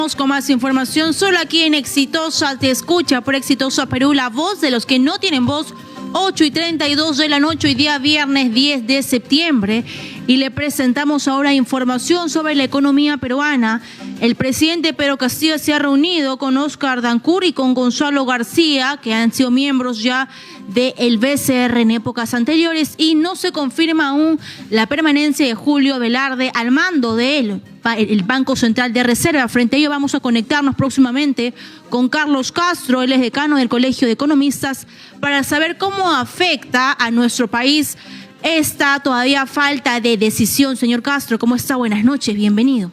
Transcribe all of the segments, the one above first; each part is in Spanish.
Vamos con más información, solo aquí en Exitosa Te Escucha por Exitosa Perú, la voz de los que no tienen voz. 8:32 de la noche, hoy día viernes 10 de septiembre, y le presentamos ahora información sobre la economía peruana. El presidente Pedro Castillo se ha reunido con Óscar Dancur y con Gonzalo García, que han sido miembros ya del BCR en épocas anteriores, y no se confirma aún la permanencia de Julio Velarde al mando de el Banco Central de Reserva. Frente a ello vamos a conectarnos próximamente con Carlos Castro, él es decano del Colegio de Economistas, para saber cómo afecta a nuestro país esta todavía falta de decisión. Señor Castro, ¿cómo está? Buenas noches, bienvenido.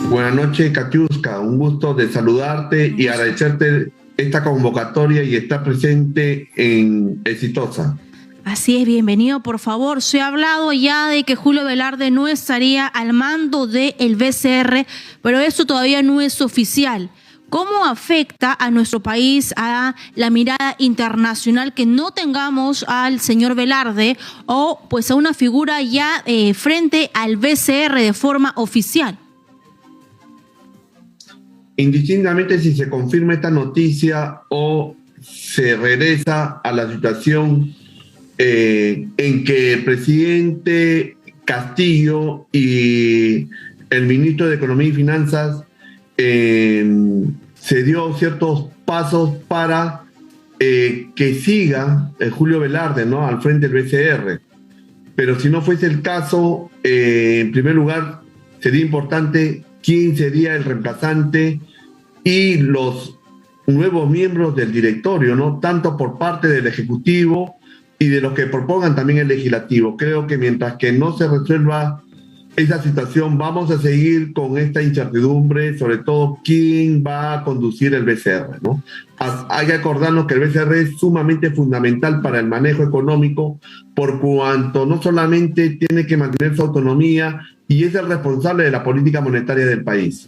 Buenas noches, Katiuska, un gusto de saludarte y agradecerte esta convocatoria y estar presente en Exitosa. Así es, bienvenido. Por favor, se ha hablado ya de que Julio Velarde no estaría al mando del BCR, pero esto todavía no es oficial. ¿Cómo afecta a nuestro país, a la mirada internacional, que no tengamos al señor Velarde o pues a una figura ya frente al BCR de forma oficial? Indistintamente si se confirma esta noticia o se regresa a la situación en que el presidente Castillo y el ministro de Economía y Finanzas se dio ciertos pasos para que siga Julio Velarde, ¿no?, al frente del BCR. Pero si no fuese el caso, en primer lugar, sería importante quién sería el reemplazante y los nuevos miembros del directorio, ¿no?, tanto por parte del Ejecutivo y de los que propongan también el Legislativo. Creo que mientras que no se resuelva esa situación, vamos a seguir con esta incertidumbre, sobre todo quién va a conducir el BCR, ¿no? Hay que acordarnos que el BCR es sumamente fundamental para el manejo económico, por cuanto no solamente tiene que mantener su autonomía y es el responsable de la política monetaria del país.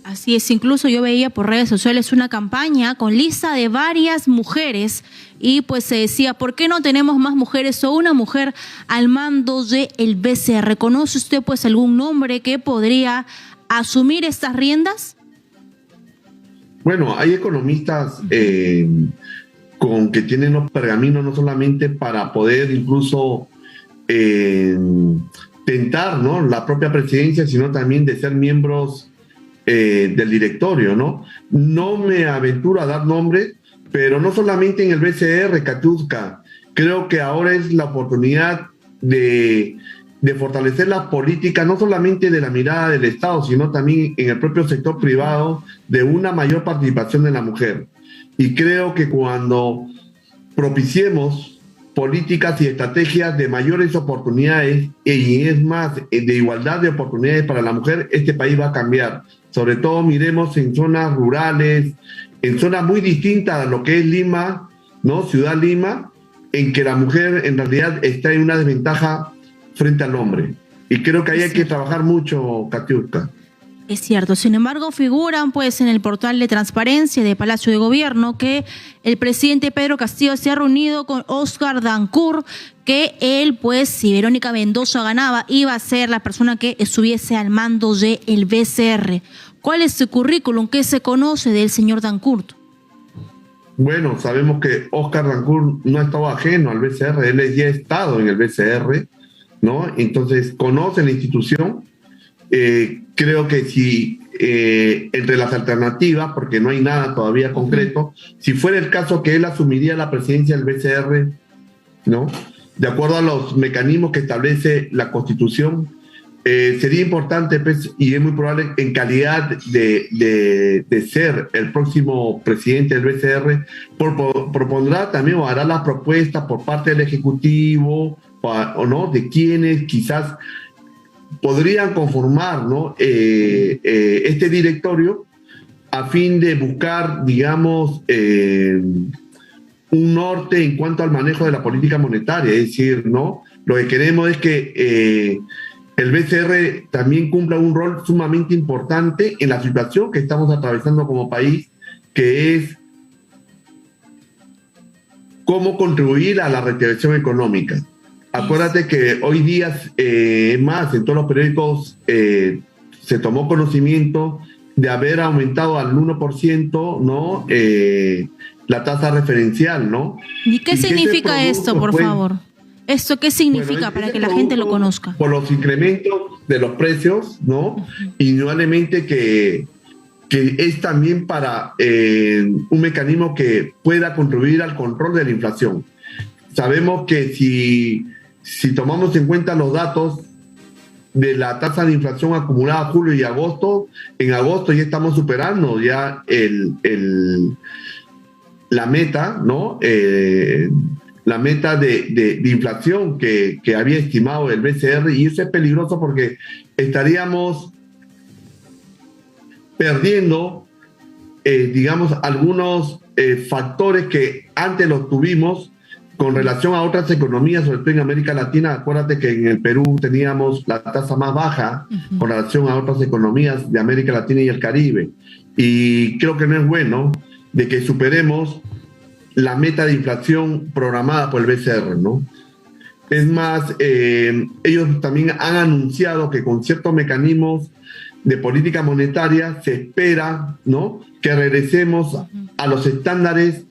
Así es, incluso yo veía por redes sociales una campaña con lista de varias mujeres y pues se decía, ¿por qué no tenemos más mujeres o una mujer al mando del BCR? ¿Conoce usted pues algún nombre que podría asumir estas riendas? Bueno, hay economistas con que tienen los pergaminos no solamente para poder incluso tentar, ¿no?, la propia presidencia, sino también de ser miembros del directorio, ¿no? No me aventuro a dar nombres, pero no solamente en el BCR, Katiuska. Creo que ahora es la oportunidad de fortalecer la política, no solamente de la mirada del Estado, sino también en el propio sector privado, de una mayor participación de la mujer. Y creo que cuando propiciemos políticas y estrategias de mayores oportunidades, y es más, de igualdad de oportunidades para la mujer, este país va a cambiar. Sobre todo miremos en zonas rurales, en zonas muy distintas a lo que es Lima, ¿no?, Ciudad Lima, en que la mujer en realidad está en una desventaja frente al hombre. Y creo que ahí hay que trabajar mucho, Katiuska. Es cierto, sin embargo figuran pues en el portal de transparencia de Palacio de Gobierno que el presidente Pedro Castillo se ha reunido con Óscar Dancur, que él pues, si Verónica Mendoza ganaba, iba a ser la persona que estuviese al mando del BCR. ¿Cuál es su currículum? ¿Qué se conoce del señor Dancur? Bueno, sabemos que Óscar Dancur no ha estado ajeno al BCR, él ya ha estado en el BCR, ¿no? Entonces conoce la institución. Creo que si entre las alternativas, porque no hay nada todavía concreto, si fuera el caso que él asumiría la presidencia del BCR, ¿no?, de acuerdo a los mecanismos que establece la Constitución, sería importante, pues, y es muy probable, en calidad de ser el próximo presidente del BCR, propondrá también o hará las propuestas por parte del Ejecutivo, o no, de quienes quizás podrían conformar, ¿no?, este directorio a fin de buscar, digamos, un norte en cuanto al manejo de la política monetaria. Es decir, ¿no?, lo que queremos es que el BCR también cumpla un rol sumamente importante en la situación que estamos atravesando como país, que es cómo contribuir a la reactivación económica. Acuérdate que hoy día, más en todos los periódicos se tomó conocimiento de haber aumentado al 1%, ¿no? La tasa referencial, ¿no? ¿Y qué significa esto, por favor? ¿Esto qué significa para que la gente lo conozca? Por los incrementos de los precios, ¿no? Indudablemente que es también para un mecanismo que pueda contribuir al control de la inflación. Sabemos que si tomamos en cuenta los datos de la tasa de inflación acumulada julio y agosto, en agosto ya estamos superando ya la meta, ¿no? La meta de inflación que había estimado el BCR, y eso es peligroso porque estaríamos perdiendo, digamos, algunos factores que antes los tuvimos con relación a otras economías, sobre todo en América Latina. Acuérdate que en el Perú teníamos la tasa más baja con relación a otras economías de América Latina y el Caribe. Y creo que no es bueno de que superemos la meta de inflación programada por el BCR, ¿no? Es más, ellos también han anunciado que con ciertos mecanismos de política monetaria se espera, ¿no?, que regresemos a los estándares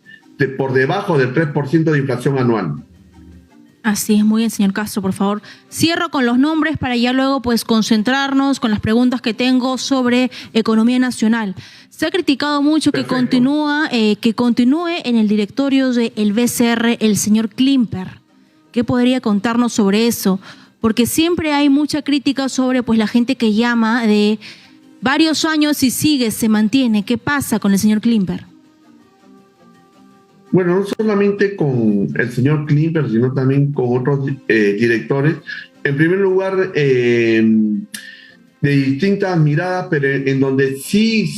por debajo del 3% de inflación anual. Así es, muy bien, señor Castro, por favor. Cierro con los nombres para ya luego pues concentrarnos con las preguntas que tengo sobre economía nacional. Se ha criticado mucho que continúe en el directorio del BCR el señor Klimper. ¿Qué podría contarnos sobre eso? Porque siempre hay mucha crítica sobre pues la gente que llama de varios años y se mantiene. ¿Qué pasa con el señor Klimper? Bueno, no solamente con el señor Klimper, sino también con otros directores. En primer lugar, de distintas miradas, pero en donde sí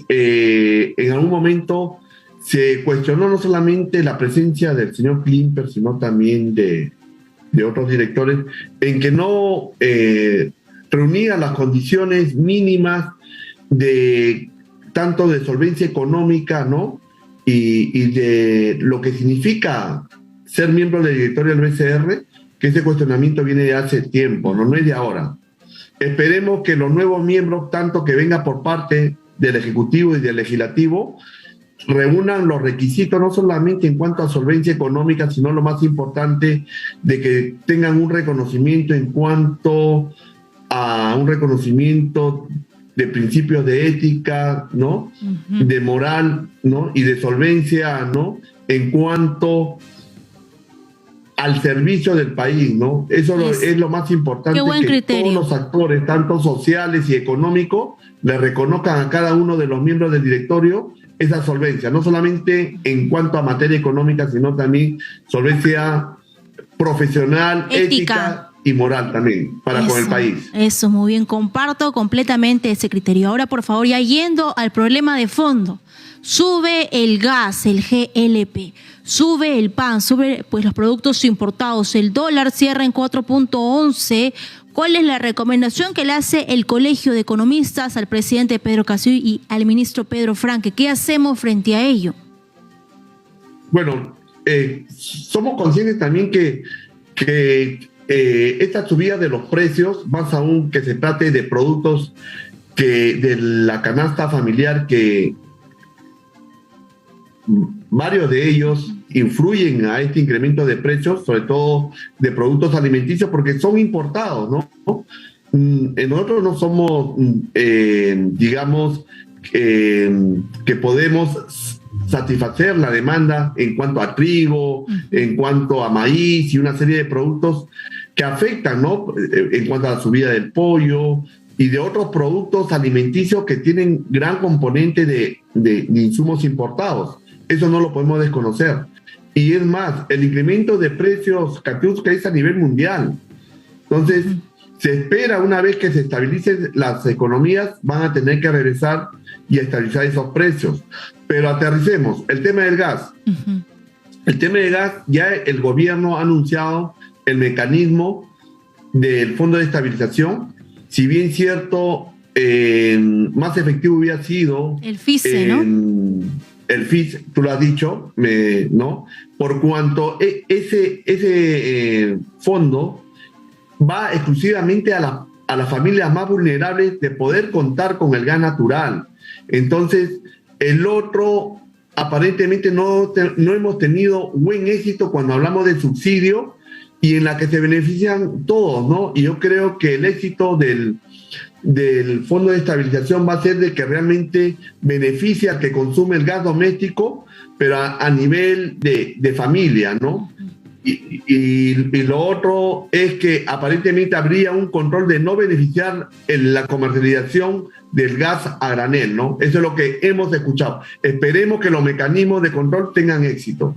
en algún momento se cuestionó no solamente la presencia del señor Klimper, sino también de otros directores, en que no reunía las condiciones mínimas de tanto de solvencia económica, ¿no?, y de lo que significa ser miembro del directorio del BCR, que ese cuestionamiento viene de hace tiempo, no es de ahora. Esperemos que los nuevos miembros, tanto que venga por parte del Ejecutivo y del Legislativo, reúnan los requisitos, no solamente en cuanto a solvencia económica, sino lo más importante, de que tengan un reconocimiento en cuanto a un reconocimiento de principios de ética, ¿no?, de moral, ¿no?, y de solvencia, ¿no?, en cuanto al servicio del país, ¿no? Eso es lo más importante, que criterio. Todos los actores, tanto sociales y económicos, le reconozcan a cada uno de los miembros del directorio esa solvencia, no solamente en cuanto a materia económica, sino también solvencia profesional, ética y moral también, para con el país. Eso, muy bien, comparto completamente ese criterio. Ahora, por favor, ya yendo al problema de fondo, sube el gas, el GLP, sube el pan, sube pues los productos importados, el dólar cierra en 4.11. ¿Cuál es la recomendación que le hace el Colegio de Economistas al presidente Pedro Castillo y al ministro Pedro Franque? ¿Qué hacemos frente a ello? Bueno, somos conscientes también que esta subida de los precios, más aún que se trate de productos de la canasta familiar, que varios de ellos influyen a este incremento de precios, sobre todo de productos alimenticios, porque son importados, ¿no? Nosotros no somos, digamos, que podemos satisfacer la demanda en cuanto a trigo, en cuanto a maíz y una serie de productos que afectan, ¿no?, en cuanto a la subida del pollo y de otros productos alimenticios que tienen gran componente de insumos importados. Eso no lo podemos desconocer. Y es más, el incremento de precios, Katiuska, es a nivel mundial. Entonces, se espera, una vez que se estabilicen las economías, van a tener que regresar y estabilizar esos precios. Pero aterricemos, el tema del gas. El tema del gas, ya el gobierno ha anunciado el mecanismo del Fondo de Estabilización. Si bien cierto, más efectivo hubiera sido el FICE, ¿no? El FIS, tú lo has dicho, ¿no? Por cuanto ese fondo va exclusivamente a las familias más vulnerables de poder contar con el gas natural. Entonces, el otro, aparentemente no hemos tenido buen éxito cuando hablamos de subsidio y en la que se benefician todos, ¿no? Y yo creo que el éxito del Fondo de Estabilización va a ser de que realmente beneficia al que consume el gas doméstico, pero a nivel de familia, ¿no? Y lo otro es que aparentemente habría un control de no beneficiar en la comercialización del gas a granel, ¿no? Eso es lo que hemos escuchado. Esperemos que los mecanismos de control tengan éxito.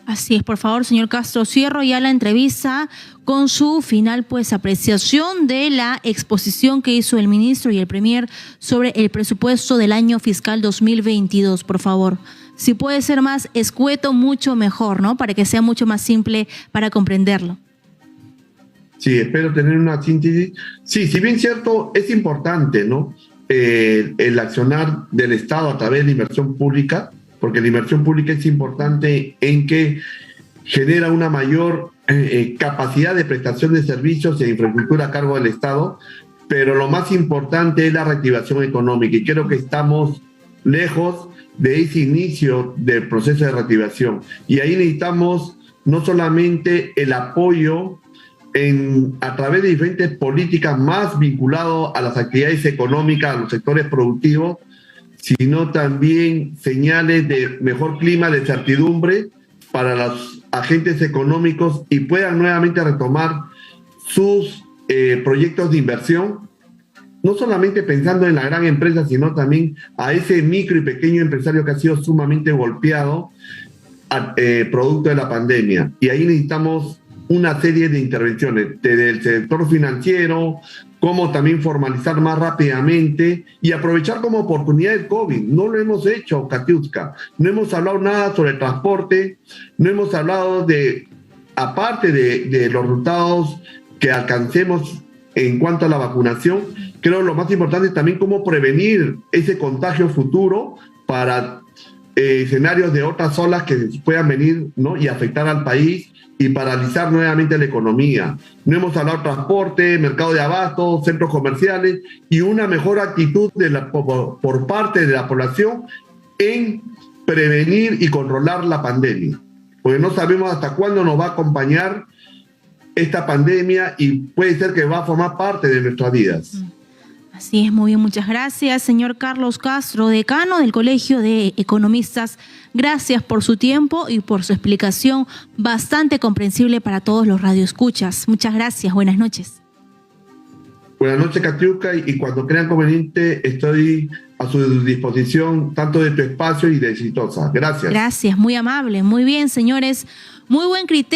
Así es, por favor, señor Castro, cierro ya la entrevista con su final apreciación de la exposición que hizo el ministro y el premier sobre el presupuesto del año fiscal 2022, por favor. Si puede ser más escueto, mucho mejor, ¿no? Para que sea mucho más simple para comprenderlo. Sí, espero tener una síntesis. Sí, si bien cierto, es importante, ¿no? El accionar del Estado a través de inversión pública, porque la inversión pública es importante en que genera una mayor capacidad de prestación de servicios e infraestructura a cargo del Estado, pero lo más importante es la reactivación económica y creo que estamos lejos de ese inicio del proceso de reactivación. Y ahí necesitamos no solamente el apoyo a través de diferentes políticas más vinculadas a las actividades económicas, a los sectores productivos, sino también señales de mejor clima de certidumbre para los agentes económicos y puedan nuevamente retomar sus proyectos de inversión, no solamente pensando en la gran empresa, sino también a ese micro y pequeño empresario que ha sido sumamente golpeado producto de la pandemia. Y ahí necesitamos una serie de intervenciones desde el sector financiero, cómo también formalizar más rápidamente y aprovechar como oportunidad el COVID. No lo hemos hecho, Katiuska. No hemos hablado nada sobre transporte, no hemos hablado aparte de los resultados que alcancemos en cuanto a la vacunación, creo lo más importante es también cómo prevenir ese contagio futuro para escenarios de otras olas que puedan venir, ¿no? Y afectar al país y paralizar nuevamente la economía. No hemos hablado de transporte, mercado de abastos, centros comerciales y una mejor actitud por parte de la población en prevenir y controlar la pandemia. Porque no sabemos hasta cuándo nos va a acompañar esta pandemia y puede ser que va a formar parte de nuestras vidas. Así es, muy bien, muchas gracias, señor Carlos Castro, decano del Colegio de Economistas. Gracias por su tiempo y por su explicación bastante comprensible para todos los radioescuchas. Muchas gracias, buenas noches. Buenas noches, Katiuska, y cuando crean conveniente estoy a su disposición tanto de tu espacio y de Exitosa. Gracias. Gracias, muy amable, muy bien, señores, muy buen criterio.